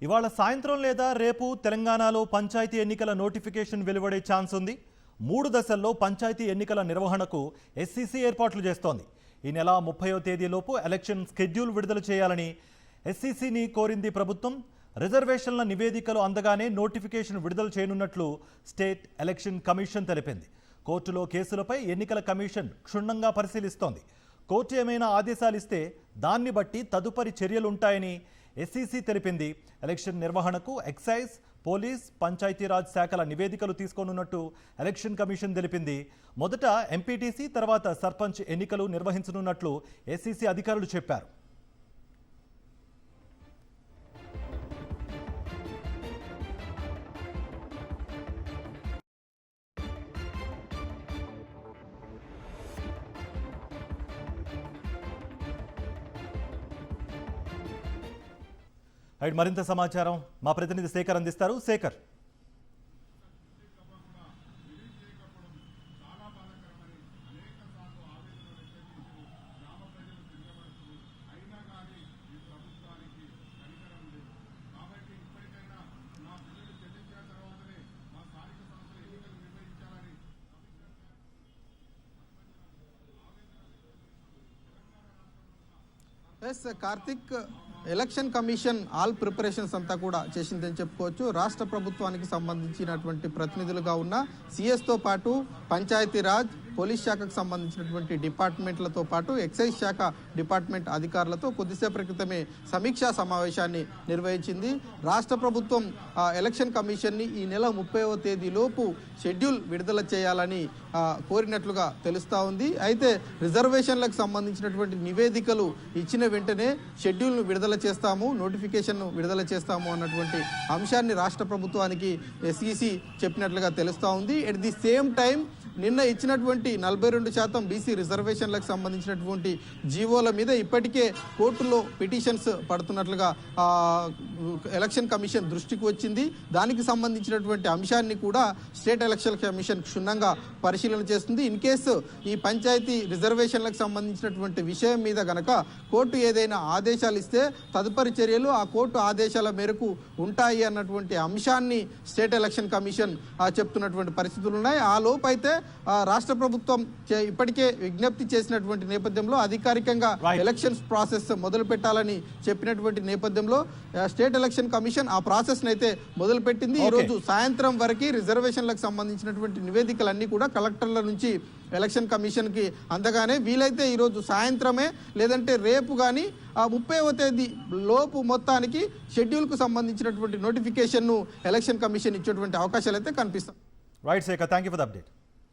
ఇవాళ సాయంత్రం లేదా రేపు తెలంగాణలో పంచాయతీ ఎన్నికల నోటిఫికేషన్ వెలువడే ఛాన్స్ ఉంది. 3 దశల్లో పంచాయతీ ఎన్నికల నిర్వహణకు ఎస్సీసీ ఏర్పాట్లు చేస్తోంది. ఈ నెల 30వ తేదీలోపు ఎలక్షన్ షెడ్యూల్ విడుదల చేయాలని ఎస్సీసీని కోరింది ప్రభుత్వం. రిజర్వేషన్ల నివేదికలు అందగానే నోటిఫికేషన్ విడుదల చేయనున్నట్లు స్టేట్ ఎలక్షన్ కమిషన్ తెలిపింది. కోర్టులో కేసులపై ఎన్నికల కమిషన్ క్షుణ్ణంగా పరిశీలిస్తోంది. కోర్టు ఏమైనా ఆదేశాలు ఇస్తే దాన్ని బట్టి తదుపరి చర్యలుంటాయని ఎస్సీసీ తెలిపింది. ఎలక్షన్ నిర్వహణకు ఎక్సైజ్, పోలీస్, పంచాయతీరాజ్ శాఖల నివేదికలు తీసుకోనున్నట్టు ఎలక్షన్ కమిషన్ తెలిపింది. మొదట ఎంపీటీసీ, తర్వాత సర్పంచ్ ఎన్నికలు నిర్వహించనున్నట్లు ఎస్సీసీ అధికారులు చెప్పారు. మరింత సమాచారం మా ప్రతినిధి శేఖర్ అందిస్తారు. Shekhar, Karthik, election commission all preparations అంతా కూడా చేసిందని చెప్పుకోవచ్చు. రాష్ట్ర ప్రభుత్వానికి సంబంధించినటువంటి ప్రతినిధులుగా ఉన్న సిఎస్తో పాటు పంచాయతీరాజ్, పోలీస్ శాఖకు సంబంధించినటువంటి డిపార్ట్మెంట్లతో పాటు ఎక్సైజ్ శాఖ డిపార్ట్మెంట్ అధికారులతో కొద్దిసేపటి క్రితమే సమీక్షా సమావేశాన్ని నిర్వహించింది. రాష్ట్ర ప్రభుత్వం ఎలక్షన్ కమిషన్ని ఈ నెల 30వ తేదీలోపు షెడ్యూల్ విడుదల చేయాలని కోరినట్లుగా తెలుస్తూ ఉంది. అయితే రిజర్వేషన్లకు సంబంధించినటువంటి నివేదికలు ఇచ్చిన వెంటనే షెడ్యూల్ను విడుదల చేస్తాము, నోటిఫికేషన్ను విడుదల చేస్తాము అన్నటువంటి అంశాన్ని రాష్ట్ర ప్రభుత్వానికి ఎస్ఈసి చెప్పినట్లుగా తెలుస్తూ ఉంది. ఎట్ ది సేమ్ టైం నిన్న ఇచ్చినటువంటి 42% బీసీ రిజర్వేషన్లకు సంబంధించినటువంటి జీవోల మీద ఇప్పటికే కోర్టులో పిటిషన్స్ పడుతున్నట్లుగా ఎలక్షన్ కమిషన్ దృష్టికి వచ్చింది. దానికి సంబంధించినటువంటి అంశాన్ని కూడా స్టేట్ ఎలక్షన్ కమిషన్ క్షుణ్ణంగా పరిశీలన చేస్తుంది. ఇన్ కేసు ఈ పంచాయతీ రిజర్వేషన్లకు సంబంధించినటువంటి విషయం మీద గనక కోర్టు ఏదైనా ఆదేశాలు ఇస్తే తదుపరి చర్యలు ఆ కోర్టు ఆదేశాల మేరకు ఉంటాయి అన్నటువంటి అంశాన్ని స్టేట్ ఎలక్షన్ కమిషన్ చెప్తున్నటువంటి పరిస్థితులు ఉన్నాయి. ఆ లోపు అయితే రాష్ట్ర ప్రభుత్వం ఇప్పటికే విజ్ఞప్తి చేసినటువంటి నేపథ్యంలో అధికారికంగా ఎలక్షన్స్ ప్రాసెస్ మొదలు పెట్టాలని చెప్పినటువంటి నేపథ్యంలో స్టేట్ ఎలక్షన్ కమిషన్ ఆ ప్రాసెస్ అయితే మొదలుపెట్టింది. ఈ రోజు సాయంత్రం వరకు రిజర్వేషన్లకు సంబంధించినటువంటి నివేదికలన్నీ కూడా కలెక్టర్ల నుంచి ఎలక్షన్ కమిషన్ కి అందగానే వీలైతే ఈరోజు సాయంత్రమే లేదంటే రేపు కానీ 30వ తేదీ లోపు మొత్తానికి షెడ్యూల్ కు సంబంధించినటువంటి నోటిఫికేషన్ ను ఎలక్షన్ కమిషన్ ఇచ్చేటువంటి అవకాశాలు అయితే కనిపిస్తాయి. Right Shekhar, thank you for the update.